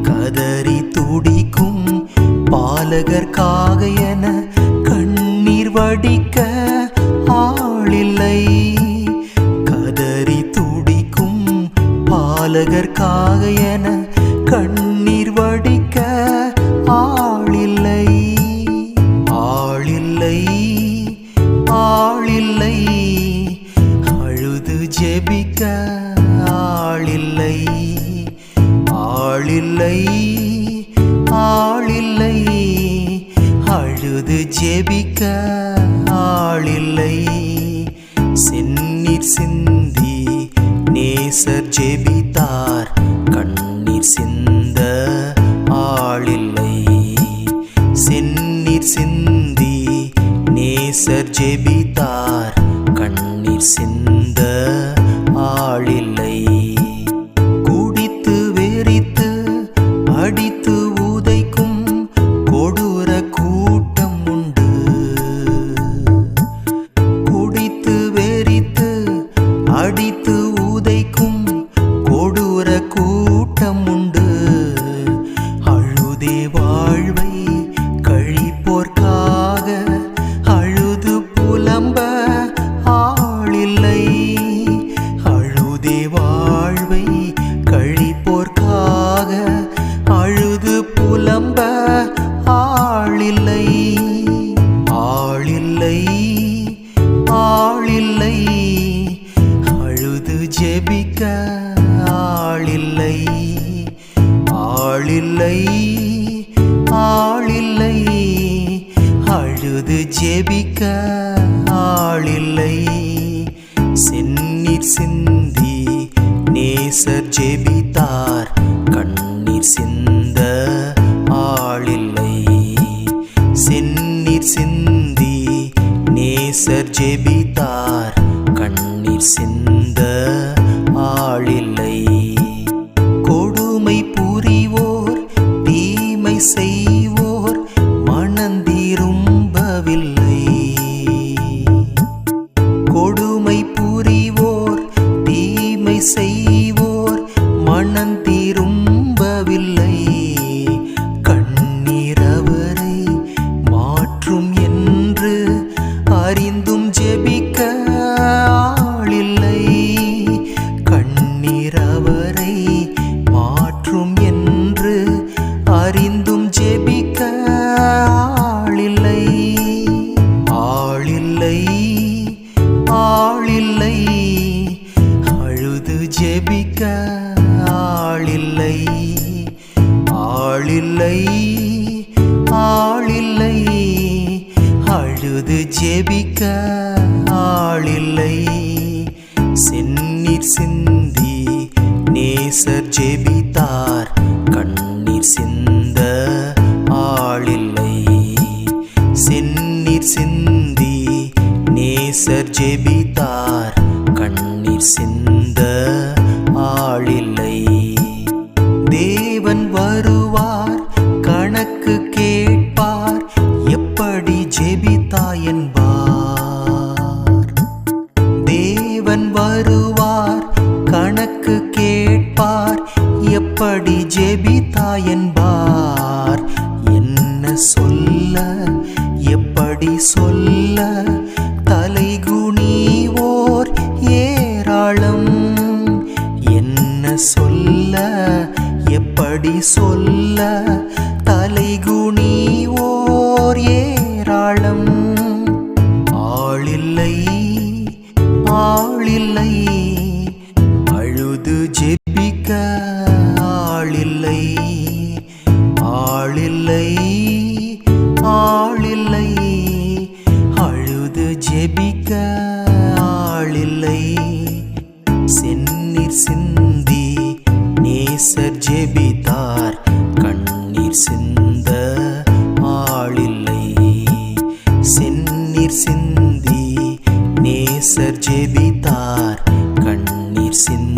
கதறி துடிக்கும் பாலகர்க்காக என கண்ணீர் வடிக்க ஆளில்லை. கதறி துடிக்கும் பாலகர்க்காக என கண்ணீர் வடிக்க ஆளில்லை. ஆளில்லை, ஆளில்லை, அழுது ஜெபிக்க ஆளில்லை. ஆளில்லை, ஆளில்லை, அழுது ஜெபிக்க ஆளில்லை. செந்நீர் சிந்தி நேசர் ஜெபித்தார், கண்ணீர் சிந்த ஆளில்லை. செந்நீர் சிந்தி நேசர் ஜெபித்தார், கண்ணீர் சிந்த ஆளில்லை. குடித்து வெறித்து அடித்து உதைக்கும் கொடூர கூட்டம் உண்டு. குடித்து வெறித்து அடித்து உதைக்கும் கொடூர கூட்டம் உண்டு. அழுதே வாழ்வை கழிப்போர்க்காக அழுது புலம்ப ஆளில்லை. அழுதே வாழ்வை கழிப்போர்க்காக அழுது புலம்ப ஆளில்லை. ஆளில்லை, ஆளில்லை, அழுது ஜெபிக்க ஆளில்லை. ஆளில்லை, ஆளில்லை, அழுது ஜெபிக்க ஆளில்லை. செந்நீர் சிந்தி நேசர் ஜெபித்தார், கண்ணீர் சிந்த ஆளில்லை. செந்நீர் சிந்தி நேசர் ஜெபித்தார், கண்ணீர் சிந்த ஆளில்லை. கொடுமை புரிவோர் தீமை செய்வோர் மனந்திரும்பவில்லை. கொடுமை புரிவோர் தீமை செய்வோர் மனந்திரும்பவில்லை. கண்ணீர் அவரை மாற்றும் என்று அறிந்தும் ஜெபிக்க ஆளில்லை. கண்ணீர் அவரை மாற்றும் என்று அறிந்தும் ஜெபிக்க ஆளில்லை. ஆளில்லை, ஆளில்லை, அழுது ஜெபிக்க ஆளில்லை. ஆளில்லை, ஆளில்லை, அழுது ஜெபிக்க ஆளில்லை. செந்நீர் சிந்தி நேசர் ஜெபித்தார், கண்ணீர் சிந்த ஆளில்லை. செந்நீர் சிந்தி நேசர் ஜெபித்தார், கண்ணீர் சிந்த ஆளில்லை. தேவன் வருவார், கணக்கு கேட்பார், எப்படி ஜெபித்தாய் என்பார். தேவன் வருவார், கணக்கு கேட்பார், எப்படி ஜெபித்தாய் என்பார். என்ன சொல்ல, எப்படி சொல்ல, தலைகுனிவோர் ஏராளம். என்ன சொல்ல, எப்படி சொல்ல, தலைகுனிவோர் ஏராளம். ஆளில்லை, ஆளில்லை, அழுது ஜெபிக்க ஆளில்லை. ஆளில்லை, ஆளில்லை, அழுது ஜெபிக்க ஆளில்லை. செந்நீர் சிந்தி நேசர் ஜெபித்தார், கண்ணீர் சிந்த ஆளில்லை. செந்நீர் சிந்தி நேசர் ஜெபித்தார், கண்ணீர் சிந்த